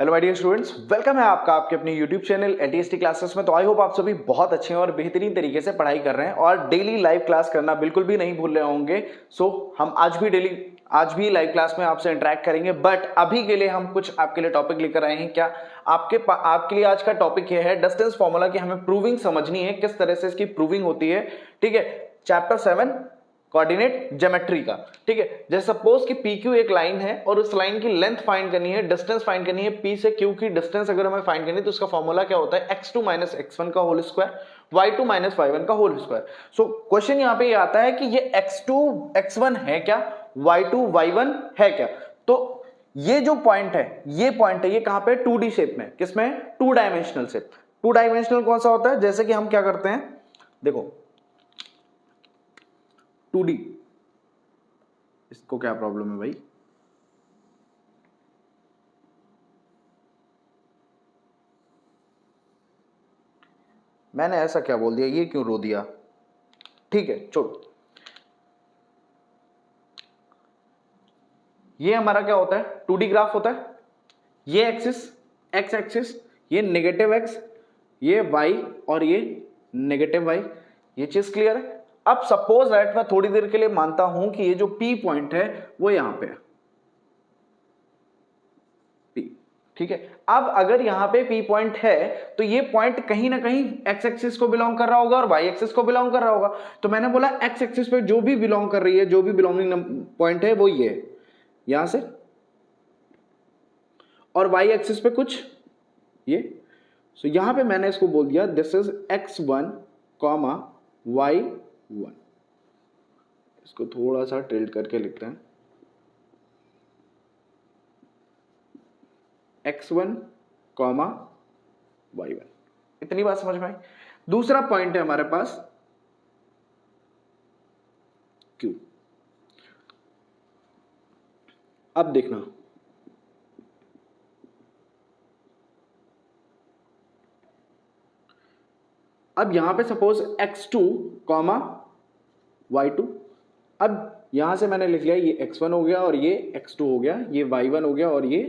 Hello my dear students, welcome है आपका आपके अपने यूट्यूब चैनल एलटीएसटी क्लासेस में। तो आई होप आप सभी बहुत अच्छे हैं और बेहतरीन तरीके से पढ़ाई कर रहे हैं और डेली लाइव क्लास करना बिल्कुल भी नहीं भूल रहे होंगे। हम आज भी लाइव क्लास में आपसे इंटरेक्ट करेंगे, बट अभी के लिए हम कुछ आपके लिए टॉपिक लेकर आए हैं। क्या आपके लिए आज का टॉपिक ये है डिस्टेंस फॉर्मूला की हमें प्रूविंग समझनी है, किस तरह से इसकी प्रूविंग होती है। ठीक है, चैप्टर 7 कोऑर्डिनेट ज्योमेट्री का। ठीक है, जैसे सपोज कि पी क्यू एक लाइन है और उस लाइन की लेंथ फाइंड करनी है, डिस्टेंस फाइंड करनी है। पी से क्यू की डिस्टेंस अगर हमें फाइंड करनी है तो उसका फॉर्मूला क्या होता है, x2 माइनस x1 का whole square, y2 minus y1 का होल स्क्वायर। सो क्वेश्चन यहां पे ये आता है कि ये x2 x1 है क्या, y2 y1 है क्या। तो ये जो पॉइंट है, ये कहां पे, 2D शेप में, किसमें, 2 डायमेंशनल शेप। 2 डायमेंशनल कौन सा होता है, जैसे कि हम क्या करते हैं, देखो 2D, इसको क्या प्रॉब्लम है भाई, मैंने ऐसा क्या बोल दिया, ये क्यों रो दिया। ठीक है छोड़ो, ये हमारा क्या होता है, 2D ग्राफ होता है। ये एक्सिस एक्स एक्सिस, ये नेगेटिव एक्स, ये वाई और ये नेगेटिव वाई। ये चीज क्लियर है। अब सपोज दैट मैं थोड़ी देर के लिए मानता हूं कि ये जो पी पॉइंट है वो यहां पे है, ठीक है। अब अगर यहां पे पी पॉइंट है तो ये पॉइंट कहीं ना कहीं एक्स एक्सिस को बिलोंग कर रहा होगा और वाई एक्सिस को बिलोंग कर रहा होगा। तो मैंने बोला एक्स एक्सिस पे जो भी बिलोंग कर रही है, जो भी बिलोंगिंग पॉइंट है वो ये है, यहां से, और वाई एक्सिस पे कुछ ये। सो यहां पे मैंने इसको बोल दिया this is x1 comma y1। इसको थोड़ा सा टिल्ट करके लिखते हैं, x1 कॉमा y1। इतनी बात समझ में आई। दूसरा पॉइंट है हमारे पास q। अब देखना, अब यहां पे सपोज x2 कॉमा y2। अब यहां से मैंने लिख लिया ये x1 हो गया और ये x2 हो गया, ये y1 हो गया और ये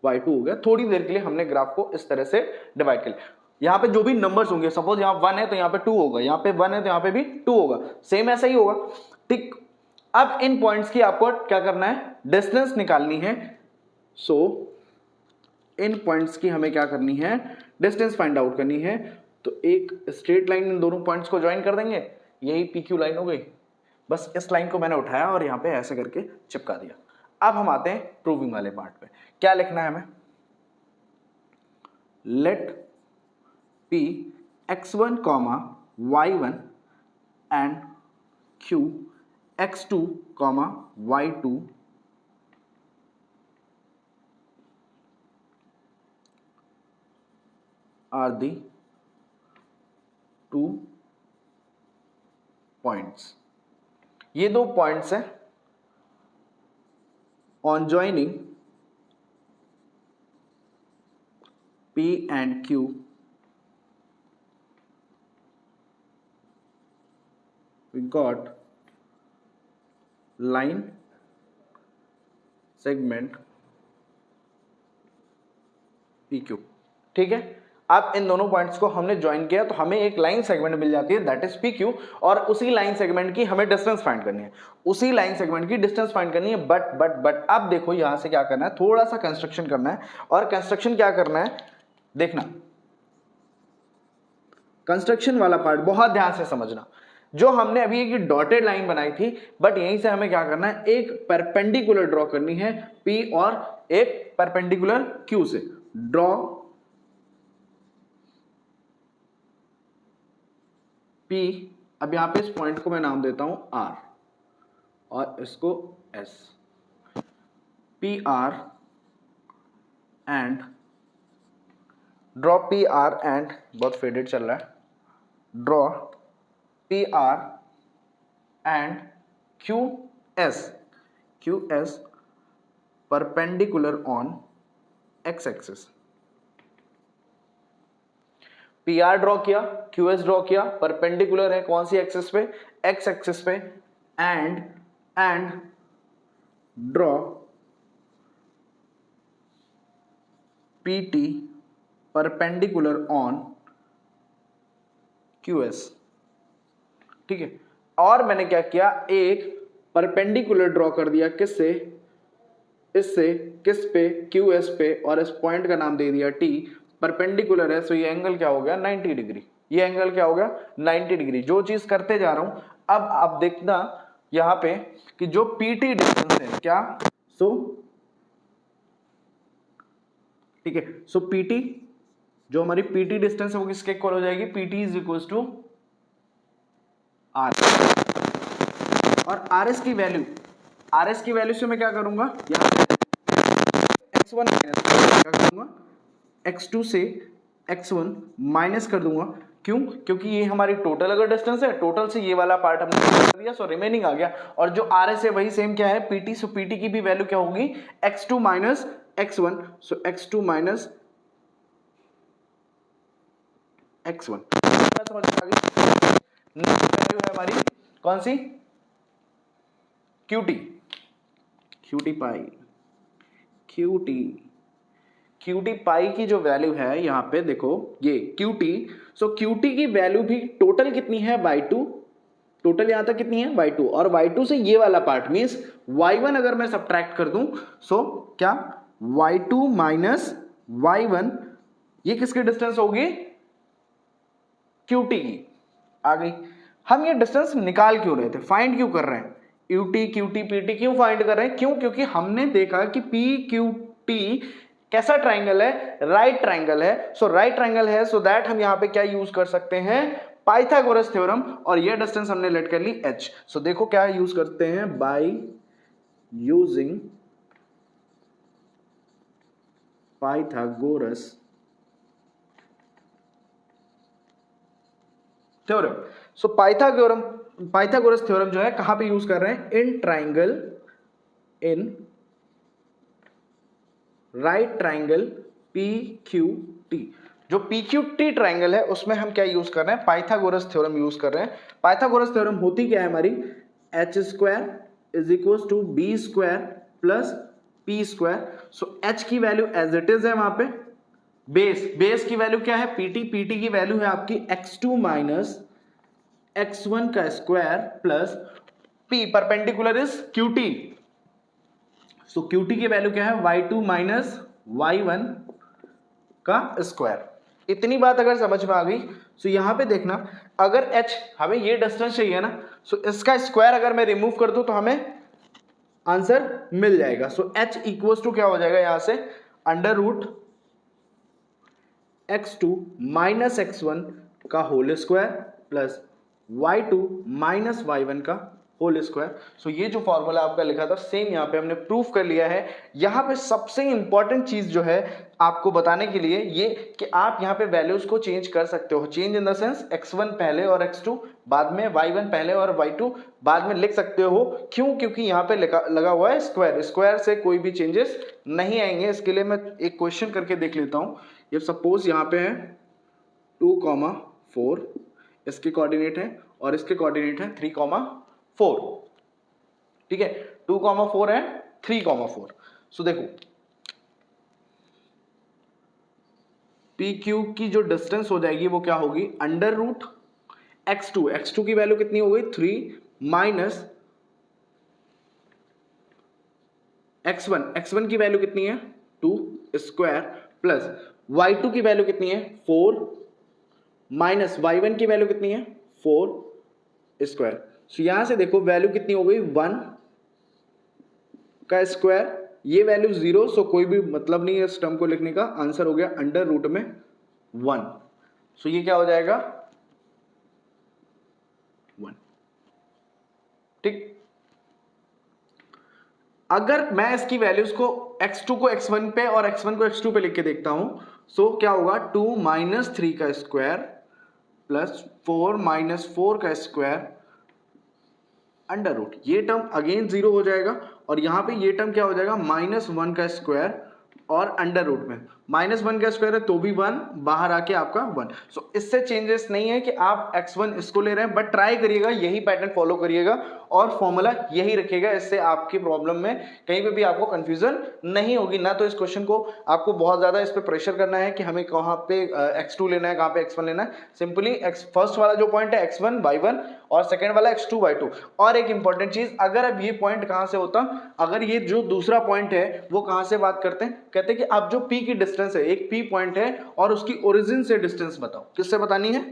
y2 हो गया। थोड़ी देर के लिए हमने ग्राफ को इस तरह से डिवाइड कर लिया। यहां पे जो भी नंबर्स होंगे, सपोज यहां 1 है तो यहां पे 2 होगा, यहां पे 1 है तो यहां पे भी 2 होगा, सेम ऐसा ही होगा। ठीक, अब इन पॉइंट्स की आपको क्या करना है, डिस्टेंस निकालनी है। सो इन पॉइंट्स की हमें क्या करनी है, डिस्टेंस फाइंड आउट करनी है। तो एक स्ट्रेट लाइन इन दोनों पॉइंट्स को ज्वाइन कर देंगे, यही पी क्यू लाइन हो गई। बस इस लाइन को मैंने उठाया और यहां पे ऐसे करके चिपका दिया। अब हम आते हैं प्रूविंग वाले पार्ट पे। क्या लिखना है हमें, let P x1 comma y1 and q x2 comma y2 are the 2 points. ये 2 पॉइंट्स हैं on joining P and Q we got line segment PQ। ठीक है, अब इन दोनों पॉइंट्स को हमने ज्वाइन किया तो हमें एक लाइन सेगमेंट मिल जाती है, दैट इज PQ। और उसी लाइन सेगमेंट की हमें डिस्टेंस फाइंड करनी है, उसी लाइन सेगमेंट की डिस्टेंस फाइंड करनी है। बट अब देखो यहां से क्या करना है, थोड़ा सा कंस्ट्रक्शन करना है। और कंस्ट्रक्शन क्या करना है, देखना, कंस्ट्रक्शन वाला पार्ट बहुत ध्यान से समझना। जो हमने अभी एक डॉटेड लाइन बनाई थी, बट यहीं से हमें क्या करना है, एक परपेंडिकुलर ड्रॉ करनी है P और एक परपेंडिकुलर Q से। ड्रॉ P, अब यहां पे इस पॉइंट को मैं नाम देता हूं R और इसको S। P R and draw P R and, बहुत फेडेड चल रहा है, draw P R and Q S perpendicular on x axis. P R draw किया, क्यू एस ड्रॉ किया, परपेंडिकुलर है कौन सी एक्सिस पे, एक्स एक्सिस पे। And draw PT perpendicular on QS। ठीक है, और मैंने क्या किया, एक परपेंडिकुलर ड्रॉ कर दिया, किससे, इससे, किस पे, QS पे, और इस पॉइंट का नाम दे दिया T। परपेंडिकुलर है, सो ये एंगल क्या हो गया, 90 डिग्री। ये एंगल क्या हो गया, 90 डिग्री। जो चीज करते जा रहा हूं, अब आप देखना यहां पे कि जो PT डिस्टेंस है क्या, सो ठीक है, सो PT, जो हमारी PT डिस्टेंस है वो किसके इक्वल हो जाएगी, PT is equal to R। और RS की वैल्यू से मैं क्या करूंगा, यहां x1 माइनस क्या करूंगा, x2 से x1 माइनस कर दूंगा। क्यों, क्योंकि ये हमारी टोटल अगर डिस्टेंस है, टोटल से ये वाला पार्ट हमने कर दिया, सो रिमेनिंग आ गया। और जो RS है वही सेम क्या है, PT, सो PT की भी वैल्यू क्या होगी, x2 माइनस x1, सो x2 माइनस x1। समझ में आ गई। नेक्स्ट वैल्यू है हमारी कौन सी, QT पाई की जो वैल्यू है यहाँ पे देखो, ये QT, सो QT की वैल्यू भी टोटल कितनी है, y2, टोटल यहां तक कितनी है, y2, और y2 से ये वाला पार्ट मींस y1 अगर मैं सब्ट्रैक्ट कर दूं, सो क्या, y2 माइनस y1, ये किसकी डिस्टेंस होगी, QT की। आ गई। हम ये डिस्टेंस निकाल क्यों रहे थे, फाइंड क्यों कर रहे हैं, UT QT PT क्यों फाइंड कर रहे हैं, क्यों, क्योंकि हमने देखा कि PQT कैसा ट्राइंगल है, राइट ट्राइंगल है। सो राइट ट्राइंगल है, सो दैट हम यहां पे क्या यूज कर सकते हैं, पाइथागोरस थ्योरम, और ये डिस्टेंस हमने लेट कर ली h। सो देखो क्या यूज करते हैं, by using Pythagoras theorem. So Pythagoras theorem जो है कहां पे यूज कर रहे हैं, इन राइट ट्राइंगल PQT। जो PQT ट्राइंगल है उसमें हम क्या यूज कर रहे हैं, पाइथागोरस थ्योरम यूज कर रहे हैं। पाइथागोरस थ्योरम होती क्या है हमारी, h square is equal to B square plus P square. So h की वैल्यू एज इट इज है वहां पे, बेस की वैल्यू क्या है, PT की वैल्यू है आपकी x2 माइनस x1 का square plus P, perpendicular is QT, so QT की वैल्यू क्या है, y2 माइनस y1 का स्क्वायर। इतनी बात अगर समझ में आ गई, सो यहां पे देखना, अगर h हमें ये डिस्टेंस चाहिए ना, सो इसका स्क्वायर अगर मैं रिमूव कर दूं तो हमें आंसर मिल जाएगा। सो h इक्वल्स टू क्या हो जाएगा यहां से, under root x2 minus x1 का whole square plus y2 minus y1 का होल स्क्वायर। सो ये जो फॉर्मूला आपका लिखा था सेम यहाँ पे हमने प्रूफ कर लिया है। यहाँ पे सबसे इंपॉर्टेंट चीज जो है आपको बताने के लिए ये कि आप यहाँ पे वैल्यूज को चेंज कर सकते हो, change in the sense x1 पहले और x2 बाद में, y1 पहले और y2 बाद में लिख सकते हो। क्यों, क्योंकि यहाँ पे लगा हुआ है स्क्वायर, स्क्वायर से कोई भी चेंजेस नहीं आएंगे। इसके लिए मैं एक क्वेश्चन करके देख लेता हूँ। ये सपोज यहाँ पे है 2,4 इसके कोऑर्डिनेट है और इसके कोऑर्डिनेट है 3,4। ठीक है, 2,4 है 3,4। सो देखो PQ की जो डिस्टेंस हो जाएगी वो क्या होगी, अंडर रूट x2 की वैल्यू कितनी हो गई 3 माइनस x1 की वैल्यू कितनी है 2 स्क्वायर प्लस y2 की वैल्यू कितनी है 4 माइनस y1 की वैल्यू कितनी है 4 स्क्वायर। सो यहां से देखो वैल्यू कितनी हो गई 1 का स्क्वायर, ये वैल्यू 0, सो कोई भी मतलब नहीं है इस टर्म को लिखने का, आंसर हो गया अंडर रूट में 1। सो ये क्या हो जाएगा 1। ठीक, अगर मैं इसकी वैल्यूज को x2 को x1 पे और x1 को x2 पे लिख के देखता हूं, सो क्या होगा 2 माइनस 3 का स्क्वायर प्लस 4 माइनस 4 का स्क्वायर अंडर रूट, ये टर्म अगेन 0 हो जाएगा और यहां पे ये टर्म क्या हो जाएगा -1 का स्क्वायर और अंडर रूट में। -1 का स्क्वायर है तो भी 1, बाहर आके आपका 1। सो इससे चेंजेस नहीं है कि आप x1 इसको ले रहे हैं, बट ट्राई करिएगा यही पैटर्न फॉलो करिएगा और फॉर्मूला यही रखिएगा। इससे आपकी प्रॉब्लम में कहीं पे भी आपको कंफ्यूजन नहीं होगी। ना तो इस क्वेश्चन को आपको बहुत ज्यादा इस पे प्रेशर करना है कि हमें कहाँ पे x2 लेना है, कहाँ पे x1 लेना है। सिंपली फर्स्ट वाला जो पॉइंट है x1 y1 और सेकेंड वाला x2 y2। और एक इंपॉर्टेंट चीज, अगर अब ये पॉइंट कहां से होता, अगर ये जो दूसरा पॉइंट है वो कहां से बात करते हैं, कहते हैं कि अब जो p की डिस्टेंस है, एक p पॉइंट है और उसकी ओरिजिन से डिस्टेंस बताओ। किससे बतानी है?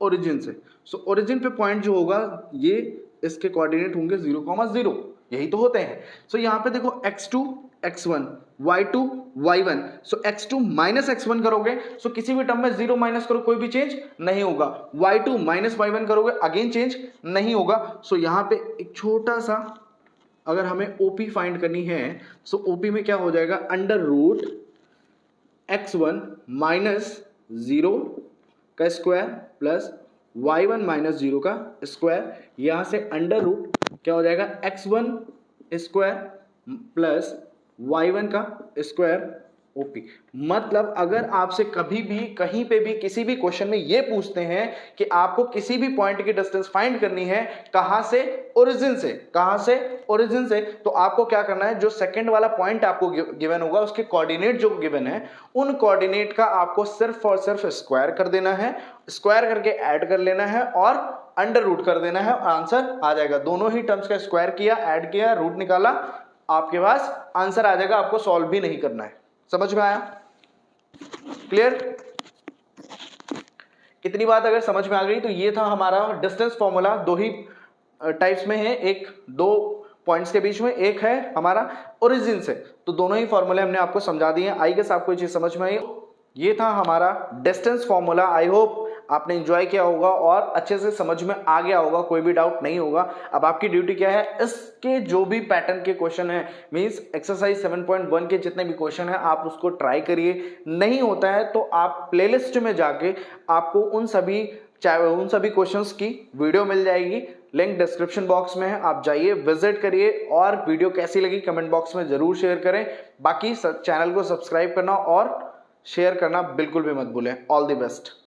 ओरिजिन से। सो ओरिजिन पे पॉइंट जो होगा ये इसके कोऑर्डिनेट होंगे 0,0, यही तो होते हैं। सो यहाँ पे देखो x2 x1 y2 y1। सो x2 माइनस x1 करोगे, सो किसी भी टर्म में 0 माइनस करो कोई भी चेंज नहीं होगा। y2 माइनस y1 करोगे, अगेन चेंज नहीं होगा। सो यहाँ पे एक छोटा सा, अगर हमें OP फाइंड करनी है, सो OP में क्या हो जाएगा, अंडर रूट x1 माइनस 0 का स्क्वायर प्लस y1 माइनस 0 का स्क्वायर। यहां से अंडर रूट क्या हो जाएगा, x1 स्क्वायर प्लस y1 का स्क्वायर OP। मतलब अगर आपसे कभी भी कहीं पे भी किसी भी क्वेश्चन में ये पूछते हैं कि आपको किसी भी पॉइंट की डिस्टेंस फाइंड करनी है, कहां से, ओरिजिन से, कहां से, ओरिजिन से, तो आपको क्या करना है, जो सेकंड वाला पॉइंट आपको गिवन होगा उसके कोऑर्डिनेट जो गिवन है, उन कोऑर्डिनेट का आपको सिर्फ और सिर्फ स्क्वायर कर देना है, स्क्वायर करके ऐड कर लेना है और अंडर रूट कर देना है, आंसर आ जाएगा। दोनों ही टर्म्स का स्क्वायर किया, ऐड किया, रूट निकाला, आपके पास आंसर आ जाएगा। आपको सॉल्व भी नहीं करना है। समझ में आया? क्लियर? इतनी बात अगर समझ में आ गई तो ये था हमारा डिस्टेंस फॉर्मूला। दो ही टाइप्स में है, एक दो पॉइंट्स के बीच में, एक है हमारा ओरिजिन से। तो दोनों ही फॉर्मूले हमने आपको समझा दिए हैं। आई गेस आपको ये चीज समझ में आई। ये था हमारा डिस्टेंस फॉर्मूला। आई होप आपने एंजॉय किया होगा और अच्छे से समझ में आ गया होगा, कोई भी डाउट नहीं होगा। अब आपकी ड्यूटी क्या है, इसके जो भी पैटर्न के क्वेश्चन है, मींस एक्सरसाइज 7.1 के जितने भी क्वेश्चन है, आप उसको ट्राई करिए। नहीं होता है तो आप प्लेलिस्ट में जाके आपको उन सभी क्वेश्चंस की वीडियो मिल जाएगी, लिंक डिस्क्रिप्शन बॉक्स में है, आप जाइए, विजिट करिए। और वीडियो कैसी लगी कमेंट बॉक्स में जरूर शेयर करें। बाकी चैनल को सब्सक्राइब करना और शेयर करना बिल्कुल भी मत भूलें। All the best.